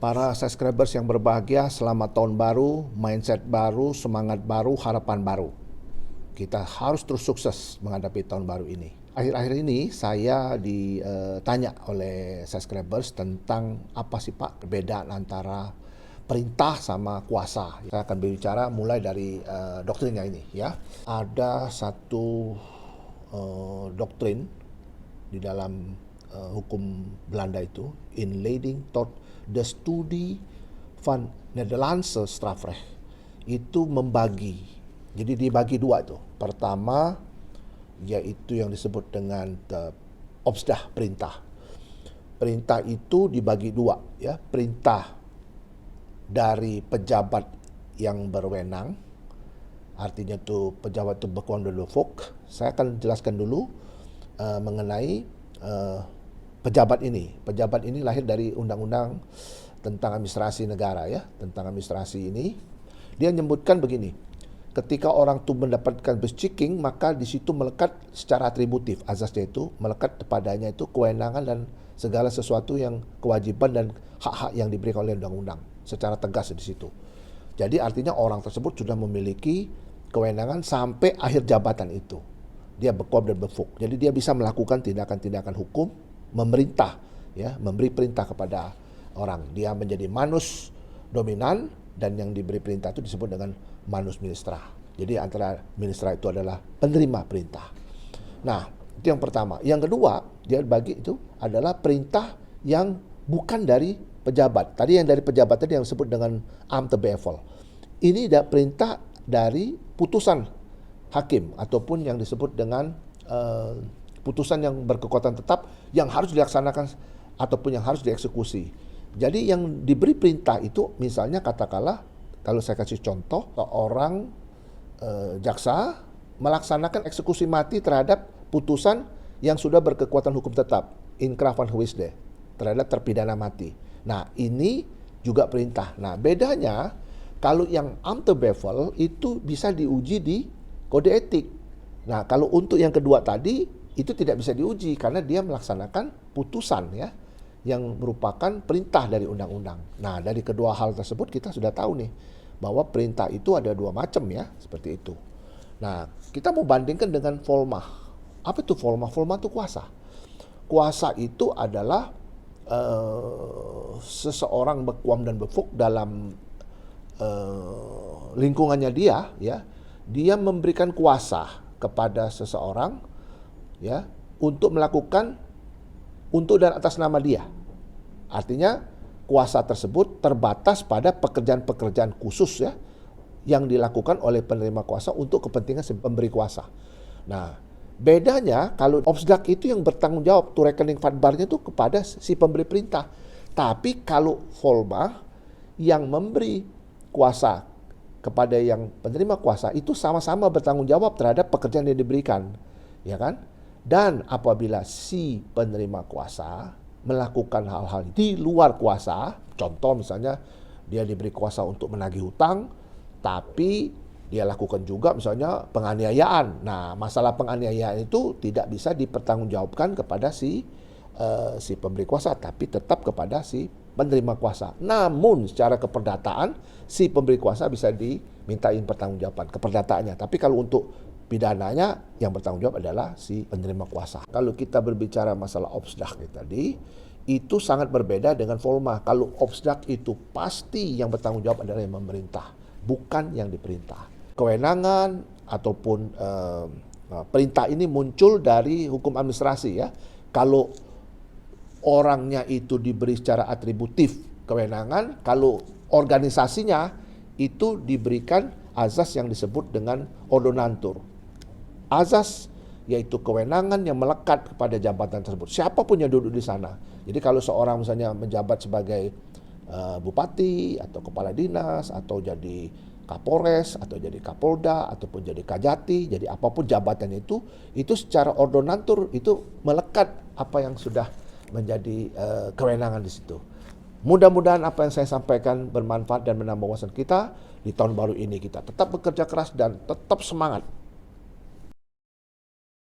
Para subscribers yang berbahagia, selamat tahun baru, mindset baru, semangat baru, harapan baru. Kita harus terus sukses menghadapi tahun baru ini. Akhir-akhir ini saya ditanya oleh subscribers tentang apa sih Pak perbedaan antara perintah sama kuasa. Saya akan berbicara mulai dari doktrinnya ini ya. Ada satu doktrin di dalam hukum Belanda itu, inleiding tot de studie van Nederlandse strafrecht, itu membagi. Jadi dibagi dua itu. Pertama yaitu yang disebut dengan opsdah, perintah. Perintah itu dibagi dua ya, perintah dari pejabat yang berwenang, artinya itu pejabat itu bekwam de volk. Saya akan jelaskan dulu mengenai pejabat ini. Pejabat ini lahir dari undang-undang tentang administrasi negara ya, tentang administrasi ini. Dia menyebutkan begini, ketika orang itu mendapatkan beschiking, maka di situ melekat secara atributif, azasnya itu melekat kepadanya itu kewenangan dan segala sesuatu yang kewajiban dan hak-hak yang diberikan oleh undang-undang secara tegas di situ. Jadi artinya orang tersebut sudah memiliki kewenangan sampai akhir jabatan itu. Dia bekwam dan bevok. Jadi dia bisa melakukan tindakan-tindakan hukum, memerintah, ya, memberi perintah kepada orang. Dia menjadi manus dominan dan yang diberi perintah itu disebut dengan manus ministra. Jadi antara ministra itu adalah penerima perintah. Nah, itu yang pertama. Yang kedua, dia bagi itu adalah perintah yang bukan dari pejabat. Tadi yang dari pejabat tadi yang disebut dengan ambtebevel. Ini ada perintah dari putusan hakim ataupun yang disebut dengan putusan yang berkekuatan tetap yang harus dilaksanakan ataupun yang harus dieksekusi. Jadi yang diberi perintah itu misalnya katakanlah, kalau saya kasih contoh, seorang jaksa melaksanakan eksekusi mati terhadap putusan yang sudah berkekuatan hukum tetap, inkrah van gewisde, terhadap terpidana mati. Nah, ini juga perintah. Nah, bedanya kalau yang ambtebevel itu bisa diuji di kode etik. Nah, kalau untuk yang kedua tadi itu tidak bisa diuji karena dia melaksanakan putusan ya yang merupakan perintah dari undang-undang. Nah, dari kedua hal tersebut kita sudah tahu nih bahwa perintah itu ada dua macam ya, seperti itu. Nah, kita mau bandingkan dengan volmah. Apa itu volmah? Volmah itu kuasa. Kuasa itu adalah seseorang bekwam dan bevok dalam lingkungannya dia ya, dia memberikan kuasa kepada seseorang ya untuk melakukan untuk dan atas nama dia. Artinya kuasa tersebut terbatas pada pekerjaan-pekerjaan khusus ya yang dilakukan oleh penerima kuasa untuk kepentingan si pemberi kuasa. Nah, bedanya kalau opsdak itu yang bertanggung jawab tuh rekening fatbarnya itu kepada si pemberi perintah. Tapi kalau volmah yang memberi kuasa kepada yang penerima kuasa itu sama-sama bertanggung jawab terhadap pekerjaan yang diberikan, ya kan? Dan apabila si penerima kuasa melakukan hal-hal di luar kuasa, contoh misalnya dia diberi kuasa untuk menagih hutang, tapi dia lakukan juga misalnya penganiayaan. Nah, masalah penganiayaan itu tidak bisa dipertanggungjawabkan kepada si pemberi kuasa, tapi tetap kepada si penerima kuasa. Namun secara keperdataan si pemberi kuasa bisa dimintain pertanggungjawaban keperdataannya. Tapi kalau untuk pidananya yang bertanggung jawab adalah si penerima kuasa. Kalau kita berbicara masalah opsdak tadi, itu sangat berbeda dengan volmah. Kalau opsdak itu pasti yang bertanggung jawab adalah yang memerintah, bukan yang diperintah. Kewenangan ataupun perintah ini muncul dari hukum administrasi ya. Kalau orangnya itu diberi secara atributif kewenangan, kalau organisasinya itu diberikan azas yang disebut dengan ordonantur. Azas yaitu kewenangan yang melekat kepada jabatan tersebut. Siapapun yang duduk di sana. Jadi kalau seorang misalnya menjabat sebagai bupati atau kepala dinas atau jadi kapolres atau jadi kapolda ataupun jadi kajati, jadi apapun jabatan itu secara ordonantur itu melekat apa yang sudah menjadi kewenangan di situ. Mudah-mudahan apa yang saya sampaikan bermanfaat dan menambah wawasan kita di tahun baru ini. Kita tetap bekerja keras dan tetap semangat.